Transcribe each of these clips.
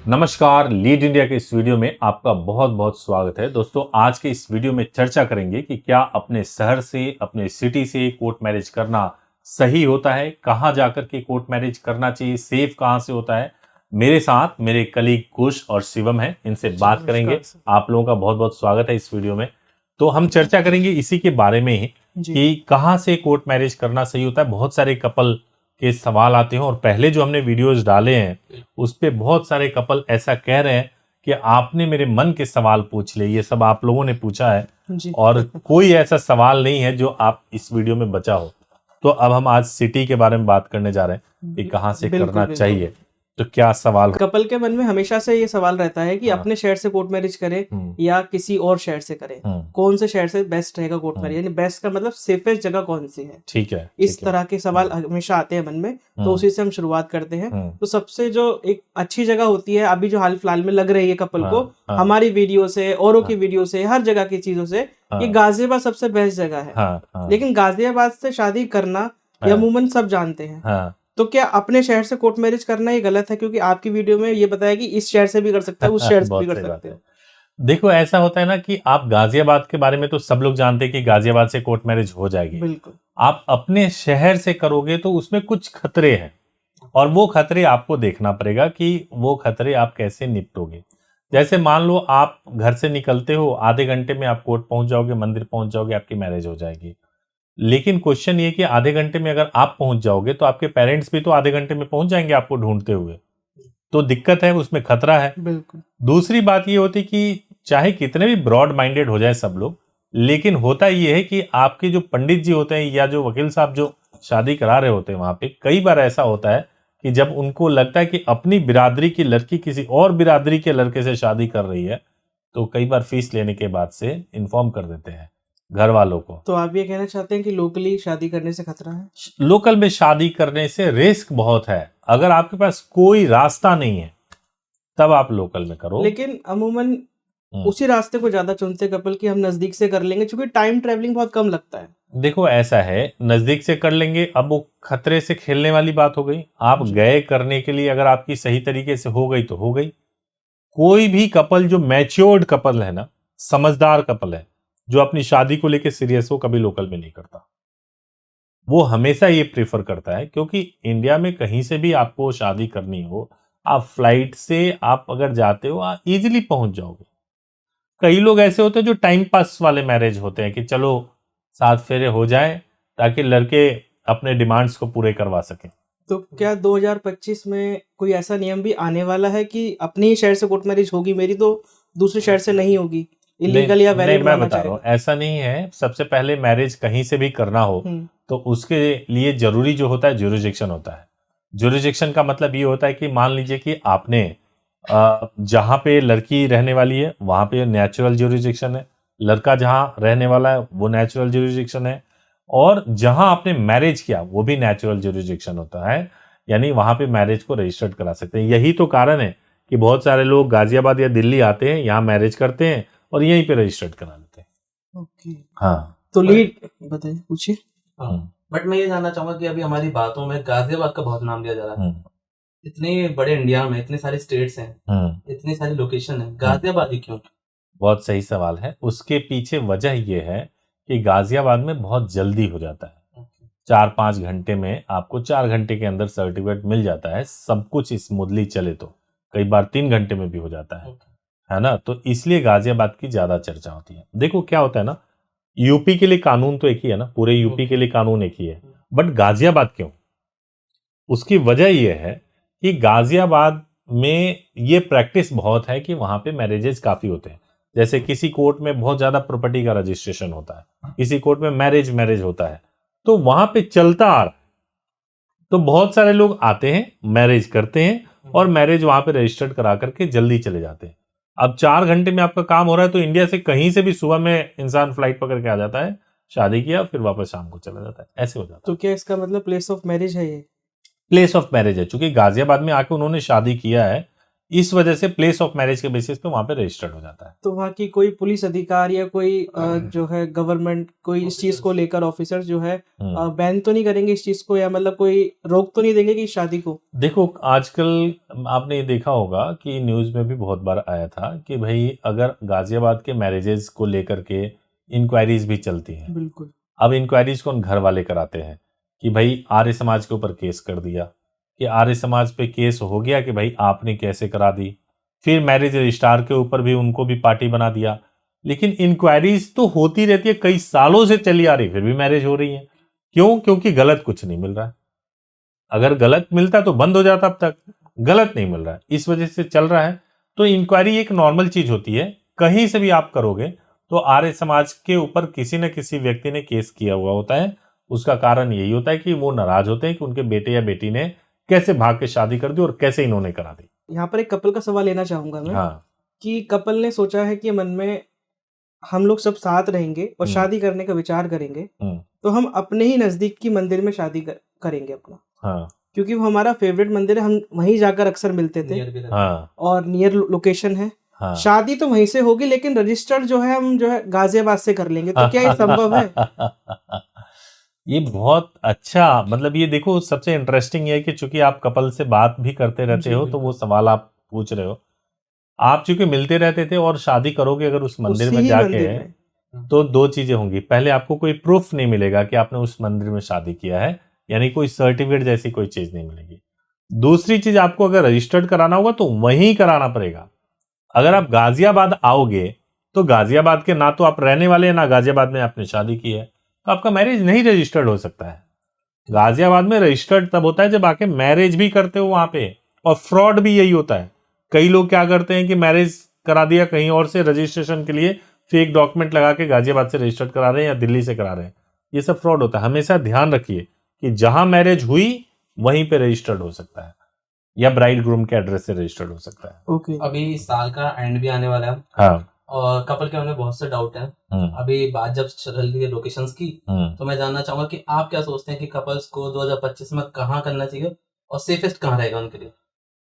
नमस्कार, lead India के इस वीडियो में आपका बहुत बहुत स्वागत है। दोस्तों, आज के इस वीडियो में चर्चा करेंगे कि क्या अपने शहर से, अपने सिटी से कोर्ट मैरिज करना सही होता है, कहाँ जाकर के कोर्ट मैरिज करना चाहिए, सेफ कहाँ से होता है। मेरे साथ मेरे कलीग कुश और शिवम हैं, इनसे बात करेंगे। आप लोगों का बहुत बहुत स्वागत है इस वीडियो में। तो हम चर्चा करेंगे इसी के बारे में ही कि कहाँ से कोर्ट मैरिज करना सही होता है। बहुत सारे कपल के सवाल आते हैं और पहले जो हमने वीडियोस डाले हैं उस पे बहुत सारे कपल ऐसा कह रहे हैं कि आपने मेरे मन के सवाल पूछ लिए। ये सब आप लोगों ने पूछा है और कोई ऐसा सवाल नहीं है जो आप इस वीडियो में बचा हो। तो अब हम आज सिटी के बारे में बात करने जा रहे हैं कि कहाँ से करना चाहिए। तो क्या सवाल कपल के मन में हमेशा से ये सवाल रहता है कि अपने शहर से कोर्ट मैरिज करें या किसी और शहर से करें, कौन से शहर से बेस्ट रहेगा कोर्ट मैरिज, यानी बेस्ट का मतलब सेफेस्ट जगह कौन सी है। ठीक है, इस तरह के सवाल हमेशा आते हैं मन में, तो उसी से हम शुरुआत करते हैं। तो सबसे जो एक अच्छी जगह होती है अभी जो हाल फिलहाल में लग रही है कपल को, हमारी वीडियो से, औरों की वीडियो से, हर जगह की चीजों से, ये गाजियाबाद सबसे बेस्ट जगह है। लेकिन गाजियाबाद से शादी करना ये अमूमन सब जानते हैं, तो क्या अपने शहर से कोर्ट मैरिज करना ये गलत है? क्योंकि आपकी वीडियो में ये बताया कि इस शहर से भी कर सकता है, उस शहर से भी कर सकते हैं। देखो, ऐसा होता है ना कि आप गाजियाबाद के बारे में तो सब लोग जानते हैं कि गाजियाबाद से कोर्ट मैरिज हो जाएगी। बिल्कुल। आप अपने शहर से करोगे तो उसमें कुछ खतरे हैं और वो खतरे आपको देखना पड़ेगा कि वो खतरे आप कैसे निपटोगे। जैसे मान लो आप घर से निकलते हो, आधे घंटे में आप कोर्ट पहुंच जाओगे, मंदिर पहुंच जाओगे, आपकी मैरिज हो जाएगी। लेकिन क्वेश्चन ये कि आधे घंटे में अगर आप पहुंच जाओगे तो आपके पेरेंट्स भी तो आधे घंटे में पहुंच जाएंगे आपको ढूंढते हुए, तो दिक्कत है, उसमें खतरा है। बिल्कुल। दूसरी बात ये होती कि चाहे कितने भी ब्रॉड माइंडेड हो जाए सब लोग, लेकिन होता ये है कि आपके जो पंडित जी होते हैं या जो वकील साहब जो शादी करा रहे होते हैं वहां पे, कई बार ऐसा होता है कि जब उनको लगता है कि अपनी बिरादरी की लड़की किसी और बिरादरी के लड़के से शादी कर रही है, तो कई बार फीस लेने के बाद से इन्फॉर्म कर देते हैं घर वालों को। तो आप ये कहना चाहते हैं कि लोकली शादी करने से खतरा है? लोकल में शादी करने से रिस्क बहुत है। अगर आपके पास कोई रास्ता नहीं है तब आप लोकल में करो। लेकिन अमूमन उसी रास्ते को ज्यादा चुनते कपल कि हम नजदीक से कर लेंगे, क्योंकि टाइम ट्रेवलिंग बहुत कम लगता है। देखो, ऐसा है, नजदीक से कर लेंगे, अब वो खतरे से खेलने वाली बात हो गई। आप गए करने के लिए, अगर आपकी सही तरीके से हो गई तो हो गई। कोई भी कपल जो मैच्योर्ड कपल है ना, समझदार कपल है, जो अपनी शादी को लेकर सीरियस हो, कभी लोकल में नहीं करता। वो हमेशा ये प्रेफर करता है, क्योंकि इंडिया में कहीं से भी आपको शादी करनी हो, आप फ्लाइट से आप अगर जाते हो, आप इजीली पहुंच जाओगे। कई लोग ऐसे होते हैं जो टाइम पास वाले मैरिज होते हैं कि चलो 7 फेरे हो जाए ताकि लड़के अपने डिमांड्स को पूरे करवा सकें। तो क्या 2025 में कोई ऐसा नियम भी आने वाला है कि अपने ही शहर से कोर्ट मैरिज होगी मेरी, तो दूसरे शहर से नहीं होगी, इलीगल या वैलिड मैं माना बता रहा हूँ, जाएगा? ऐसा नहीं है। सबसे पहले मैरिज कहीं से भी करना हो तो उसके लिए जरूरी जो होता है ज्यूरिसडिक्शन होता है। ज्यूरिसडिक्शन का मतलब ये होता है कि मान लीजिए कि आपने जहां पे लड़की रहने वाली है वहां पे नेचुरल ज्यूरिसडिक्शन है, लड़का जहां रहने वाला है वो नेचुरल ज्यूरिसडिक्शन है, और जहां आपने मैरिज किया वो भी नेचुरल ज्यूरिसडिक्शन होता है। यानी वहां पे मैरिज को रजिस्टर्ड करा सकते हैं। यही तो कारण है कि बहुत सारे लोग गाजियाबाद या दिल्ली आते हैं, यहाँ मैरिज करते हैं और यहीं पे रजिस्टर्ड करा लेते हैं। ओके। हाँ, तो लीड बताइए, पूछिए। बट मैं ये जानना चाहूंगा कि अभी हमारी बातों में गाजियाबाद का बहुत नाम लिया जा रहा है। इतने बड़े इंडिया में इतने सारे स्टेट्स हैं, इतनी सारी लोकेशन है, गाजियाबाद ही क्यों? बहुत सही सवाल है। उसके पीछे वजह यह है कि गाजियाबाद में बहुत जल्दी हो जाता है। 4-5 घंटे में आपको 4 घंटे के अंदर सर्टिफिकेट मिल जाता है, सब कुछ स्मूथली चले तो कई बार 3 घंटे में भी हो जाता है ना। तो इसलिए गाजियाबाद की ज्यादा चर्चा होती है। देखो क्या होता है ना, यूपी के लिए कानून तो एक ही है ना, पूरे यूपी के लिए कानून एक ही है, बट गाजियाबाद क्यों? उसकी वजह यह है कि गाजियाबाद में ये प्रैक्टिस बहुत है कि वहां पे मैरिजेस काफी होते हैं। जैसे किसी कोर्ट में बहुत ज्यादा प्रॉपर्टी का रजिस्ट्रेशन होता है, किसी कोर्ट में मैरिज होता है, तो वहां पे चलता आ रहा है। तो बहुत सारे लोग आते हैं, मैरिज करते हैं और मैरिज वहां पे रजिस्टर्ड करा करके जल्दी चले जाते हैं। अब 4 घंटे में आपका काम हो रहा है तो इंडिया से कहीं से भी सुबह में इंसान फ्लाइट पकड़ के आ जाता है, शादी किया, फिर वापस शाम को चला जाता है, ऐसे हो जाता है। तो क्या इसका मतलब प्लेस ऑफ मैरिज है ये? प्लेस ऑफ मैरिज है, चूंकि गाजियाबाद में आके उन्होंने शादी किया है, इस वजह से प्लेस ऑफ मैरिज के बेसिस पे वहां पे रजिस्टर्ड हो जाता है। तो वहाँ की कोई पुलिस अधिकारी या कोई जो है गवर्नमेंट कोई इस चीज को लेकर ऑफिसर जो है बैन तो नहीं करेंगे इस चीज को, या मतलब कोई रोक तो नहीं देंगे कि इस शादी को? देखो आजकल आपने ये देखा होगा कि न्यूज में भी बहुत बार आया था कि भाई अगर गाजियाबाद के मैरिजेस को लेकर के इंक्वायरीज भी चलती हैं। बिल्कुल। अब इंक्वायरीज कौन घर वाले कराते हैं कि भाई आर्य समाज के ऊपर केस कर दिया, कि आर्य समाज पे केस हो गया कि भाई आपने कैसे करा दी, फिर मैरिज रजिस्ट्रार के ऊपर भी उनको भी पार्टी बना दिया। लेकिन इंक्वायरीज तो होती रहती है, कई सालों से चली आ रही, फिर भी मैरिज हो रही है। क्यों? क्योंकि गलत कुछ नहीं मिल रहा है। अगर गलत मिलता तो बंद हो जाता, अब तक गलत नहीं मिल रहा है, इस वजह से चल रहा है। तो इंक्वायरी एक नॉर्मल चीज होती है, कहीं से भी आप करोगे तो आर्य समाज के ऊपर किसी न किसी व्यक्ति ने केस किया हुआ होता है। उसका कारण यही होता है कि वो नाराज होते हैं कि उनके बेटे या बेटी ने कैसे भाग के शादी कर दी और कैसे इन्होंने करा दी। यहाँ पर एक कपल का सवाल लेना चाहूंगा मैं। हाँ। कि कपल ने सोचा है कि मन में हम लोग सब साथ रहेंगे और शादी करने का विचार करेंगे, तो हम अपने ही नजदीक की मंदिर में शादी करेंगे अपना। हाँ। क्योंकि वो हमारा फेवरेट मंदिर है, हम वहीं जाकर अक्सर मिलते थे। हाँ। और नियर लोकेशन है। हाँ। शादी तो वहीं से होगी, लेकिन रजिस्टर्ड जो है हम जो है गाजियाबाद से कर लेंगे, तो क्या ये संभव है? ये बहुत अच्छा, मतलब ये देखो सबसे इंटरेस्टिंग ये है कि चूंकि आप कपल से बात भी करते रहते हो, तो वो सवाल आप पूछ रहे हो। आप चूंकि मिलते रहते थे और शादी करोगे अगर उस मंदिर में जाके, तो दो चीजें होंगी। पहले आपको कोई प्रूफ नहीं मिलेगा कि आपने उस मंदिर में शादी किया है, यानी कोई सर्टिफिकेट जैसी कोई चीज नहीं मिलेगी। दूसरी चीज, आपको अगर रजिस्टर्ड कराना होगा तो वहीं कराना पड़ेगा। अगर आप गाजियाबाद आओगे तो गाजियाबाद के ना तो आप रहने वाले हैं, ना गाजियाबाद में आपने शादी की है, तो आपका मैरिज नहीं रजिस्टर्ड हो सकता है। गाजियाबाद में रजिस्टर्ड तब होता है जब आके मैरिज भी करते हो वहां पे। और फ्रॉड भी यही होता है। कई लोग क्या करते हैं कि मैरिज करा दिया कहीं और से रजिस्ट्रेशन के लिए, फेक डॉक्यूमेंट लगा के गाजियाबाद से रजिस्टर्ड करा रहे हैं या दिल्ली से करा रहे हैं। ये सब फ्रॉड होता है। हमेशा ध्यान रखिए कि जहां मैरिज हुई वहीं पे रजिस्टर्ड हो सकता है, या ब्राइड ग्रूम के एड्रेस से रजिस्टर्ड हो सकता है। ओके। अभी साल का एंड भी आने वाला है। हाँ। और कपल के हमें बहुत से डाउट हैं। अभी बात जब चल रही है लोकेशंस की, तो मैं जानना चाहूंगा कि आप क्या सोचते हैं कि कपल्स को 2025 में कहाँ करना चाहिए और सेफेस्ट कहाँ रहेगा उनके लिए?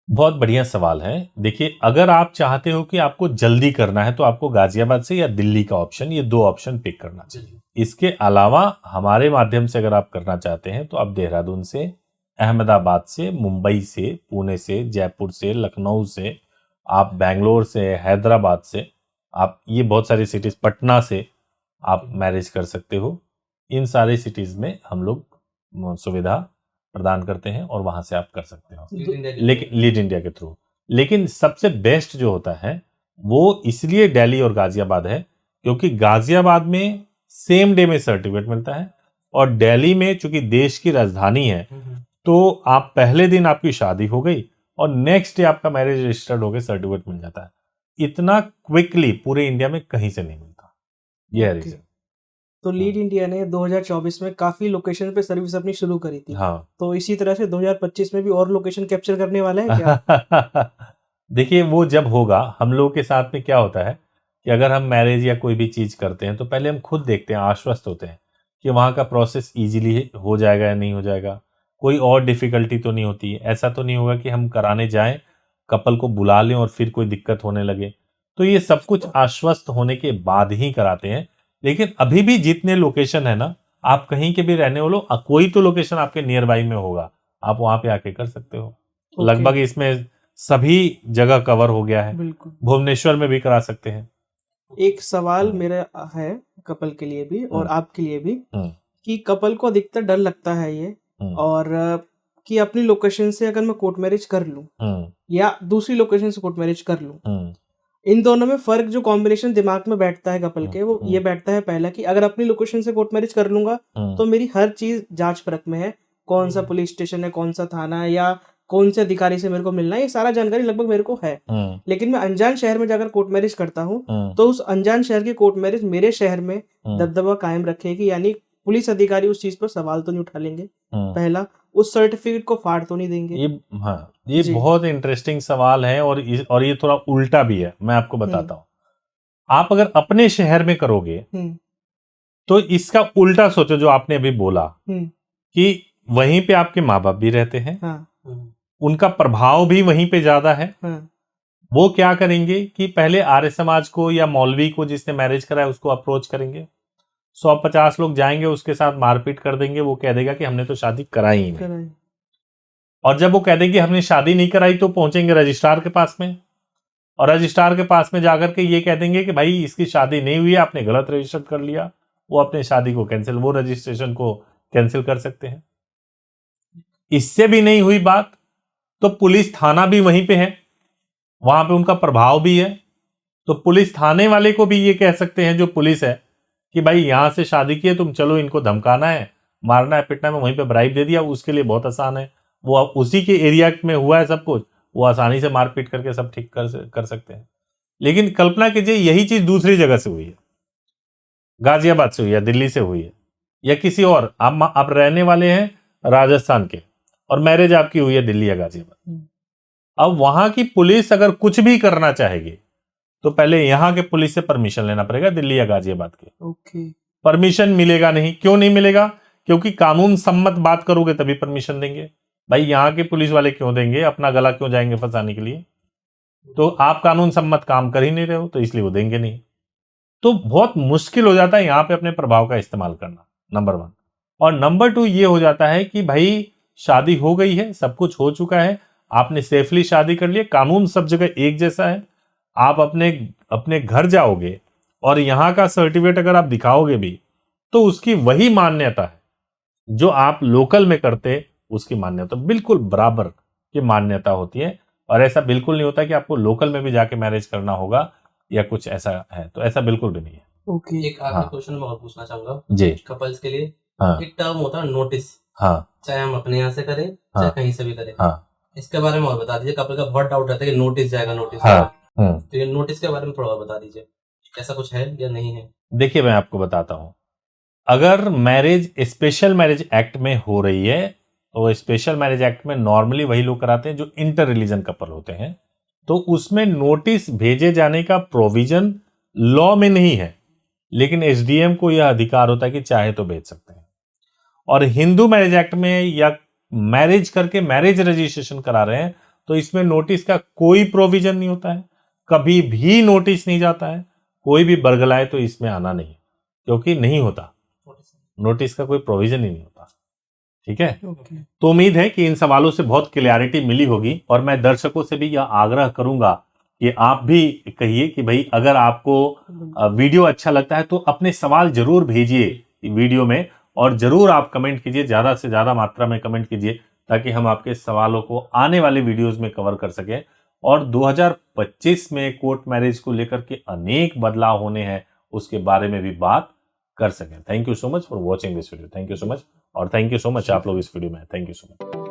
बहुत बढ़िया सवाल है। देखिए, अगर आप चाहते हो कि आपको जल्दी करना है तो आपको गाजियाबाद से या दिल्ली का ऑप्शन, ये दो ऑप्शन पिक करना चाहिए। इसके अलावा हमारे माध्यम से अगर आप करना चाहते हैं तो आप देहरादून से, अहमदाबाद से, मुंबई से, पुणे से, जयपुर से, लखनऊ से, आप बेंगलोर से, हैदराबाद से, आप ये बहुत सारी सिटीज, पटना से आप मैरिज कर सकते हो। इन सारे सिटीज में हम लोग सुविधा प्रदान करते हैं और वहां से आप कर सकते हो, लेकिन लीड इंडिया के थ्रू। लेकिन सबसे बेस्ट जो होता है वो इसलिए दिल्ली और गाजियाबाद है क्योंकि गाजियाबाद में सेम डे में सर्टिफिकेट मिलता है, और दिल्ली में चूंकि देश की राजधानी है तो आप पहले दिन आपकी शादी हो गई और नेक्स्ट डे आपका मैरिज रजिस्टर्ड होकर सर्टिफिकेट मिल जाता है। इतना क्विकली पूरे इंडिया में कहीं से नहीं मिलता। यह है रीजन। तो लीड इंडिया ने 2024 में काफी लोकेशन पे सर्विस अपनी शुरू करी थी। हाँ। तो इसी तरह से 2025 में भी और लोकेशन कैप्चर करने वाला है क्या? देखिए, वो जब होगा, हम लोगों के साथ में क्या होता है कि अगर हम मैरिज या कोई भी चीज करते हैं तो पहले हम खुद देखते हैं, आश्वस्त होते हैं कि वहां का प्रोसेस इजीली हो जाएगा या नहीं हो जाएगा, कोई और डिफिकल्टी तो नहीं होती है। ऐसा तो नहीं होगा कि हम कराने जाएं, कपल को बुला लें और फिर कोई दिक्कत होने लगे। तो ये सब कुछ आश्वस्त होने के बाद ही कराते हैं। लेकिन अभी भी जितने लोकेशन है ना, आप कहीं के भी रहने वालों, कोई तो लोकेशन आपके नियर बाई में होगा, आप वहां पे आके कर सकते हो। लगभग इसमें सभी जगह कवर हो गया है। बिल्कुल। भुवनेश्वर में भी करा सकते हैं। एक सवाल मेरा है कपल के लिए भी और आपके लिए भी, कि कपल को अधिकतर डर लगता है ये, और कि अपनी लोकेशन से अगर मैं कोर्ट मैरिज कर लूं या दूसरी लोकेशन से कोर्ट मैरिज कर लूं, इन दोनों में फर्क जो कॉम्बिनेशन दिमाग में बैठता है कपल के, वो ये बैठता है पहला कि अगर अपनी लोकेशन से कोर्ट मैरिज कर लूंगा तो मेरी हर चीज जांच परख में है, कौन सा पुलिस स्टेशन है, कौन सा थाना है, या कौन से अधिकारी से मेरे को मिलना है, ये सारा जानकारी लगभग मेरे को है। लेकिन मैं अनजान शहर में जाकर कोर्ट मैरिज करता हूँ तो उस अनजान शहर की कोर्ट मैरिज मेरे शहर में दबदबा कायम रखेगी, यानी पुलिस अधिकारी उस चीज पर सवाल तो नहीं उठा लेंगे, पहला उस सर्टिफिकेट को फाड़ तो नहीं देंगे। ये बहुत इंटरेस्टिंग सवाल है, और ये थोड़ा उल्टा भी है। मैं आपको बताता हूँ। आप अगर अपने शहर में करोगे तो इसका उल्टा सोचो, जो आपने अभी बोला कि वहीं पे आपके माँ बाप भी रहते हैं, उनका प्रभाव भी वहीं पे ज्यादा है, वो क्या करेंगे कि पहले आर्य समाज को या मौलवी को जिसने मैरिज करा है उसको अप्रोच करेंगे। 150 लोग जाएंगे, उसके साथ मारपीट कर देंगे। वो कह देगा कि हमने तो शादी कराई ही नहीं। और जब वो कह देंगे हमने शादी नहीं कराई तो पहुंचेंगे रजिस्ट्रार के पास में, और रजिस्ट्रार के पास में जाकर के ये कह देंगे कि भाई इसकी शादी नहीं हुई, आपने गलत रजिस्टर कर लिया। वो अपने शादी को कैंसिल, वो रजिस्ट्रेशन को कैंसिल कर सकते हैं। इससे भी नहीं हुई बात तो पुलिस थाना भी वहीं पे है, वहां पे उनका प्रभाव भी है। तो पुलिस थाने वाले को भी ये कह सकते हैं, जो पुलिस है, कि भाई यहां से शादी की है, तुम चलो इनको धमकाना है, मारना है, पिटना है, वहीं पे ब्राइब दे दिया। उसके लिए बहुत आसान है, वो उसी के एरिया में हुआ है सब कुछ, वो आसानी से मारपीट करके सब ठीक कर सकते हैं। लेकिन कल्पना कीजिए यही चीज दूसरी जगह से हुई है, गाजियाबाद से हुई है, दिल्ली से हुई है, या किसी और, आप रहने वाले हैं राजस्थान के और मैरिज आपकी हुई है दिल्ली या गाजियाबाद। अब वहां की पुलिस अगर कुछ भी करना चाहेगी तो पहले यहां के पुलिस से परमिशन लेना पड़ेगा, दिल्ली या गाजियाबाद के। परमिशन मिलेगा नहीं। क्यों नहीं मिलेगा? क्योंकि कानून सम्मत बात करोगे तभी परमिशन देंगे। भाई यहां के पुलिस वाले क्यों देंगे, अपना गला क्यों जाएंगे फंसाने के लिए? तो आप कानून सम्मत काम कर ही नहीं रहे हो, तो इसलिए वो देंगे नहीं। तो बहुत मुश्किल हो जाता है यहां पे अपने प्रभाव का इस्तेमाल करना, नंबर 1। और नंबर 2 ये हो जाता है कि भाई शादी हो गई है, सब कुछ हो चुका है, आपने सेफली शादी कर ली, कानून सब जगह एक जैसा है। आप अपने घर जाओगे और यहां का सर्टिफिकेट अगर आप दिखाओगे भी तो उसकी वही मान्यता है जो आप लोकल में करते, उसकी मान्यता बिल्कुल बराबर की मान्यता होती है। और ऐसा बिल्कुल नहीं होता कि आपको लोकल में भी जाके मैरिज करना होगा या कुछ ऐसा है, तो ऐसा बिल्कुल भी नहीं है। एक आखिरी क्वेश्चन मैं और पूछना चाहूंगा जी। कपल्स के लिए, एक टर्म होता है नोटिस, चाहे हम अपने यहाँ से करें चाहे कहीं से भी करें, इसके बारे में और बता दीजिए। कपल का बहुत डाउट रहता है कि नोटिस जाएगा, नोटिस जाएगा। तो ये नोटिस के बारे में थोड़ा और बता दीजिए, ऐसा कुछ है या नहीं है? देखिए मैं आपको बताता हूं, अगर मैरिज स्पेशल मैरिज एक्ट में हो रही है तो स्पेशल मैरिज एक्ट में नॉर्मली वही लोग कराते हैं जो इंटर रिलीजन कपल होते हैं, तो उसमें नोटिस भेजे जाने का प्रोविजन लॉ में नहीं है, लेकिन एसडीएम को यह अधिकार होता है कि चाहे तो भेज सकते हैं। और हिंदू मैरिज एक्ट में या मैरिज करके मैरिज रजिस्ट्रेशन करा रहे हैं तो इसमें नोटिस का कोई प्रोविजन नहीं होता है, कभी भी नोटिस नहीं जाता है। कोई भी बरगलाए तो इसमें आना नहीं, क्योंकि नहीं होता, नोटिस का कोई प्रोविजन ही नहीं होता। ठीक है। तो उम्मीद है कि इन सवालों से बहुत क्लियरिटी मिली होगी, और मैं दर्शकों से भी यह आग्रह करूंगा कि आप भी कहिए कि भाई अगर आपको वीडियो अच्छा लगता है तो अपने सवाल जरूर भेजिए वीडियो में, और जरूर आप कमेंट कीजिए, ज्यादा से ज्यादा मात्रा में कमेंट कीजिए, ताकि हम आपके सवालों को आने वाले वीडियोस में कवर कर सकें। और 2025 में कोर्ट मैरिज को लेकर के अनेक बदलाव होने हैं, उसके बारे में भी बात कर सकें। Thank you so much for watching this video. Thank you so much, और थैंक यू सो मच आप लोग इस वीडियो में। Thank you so much.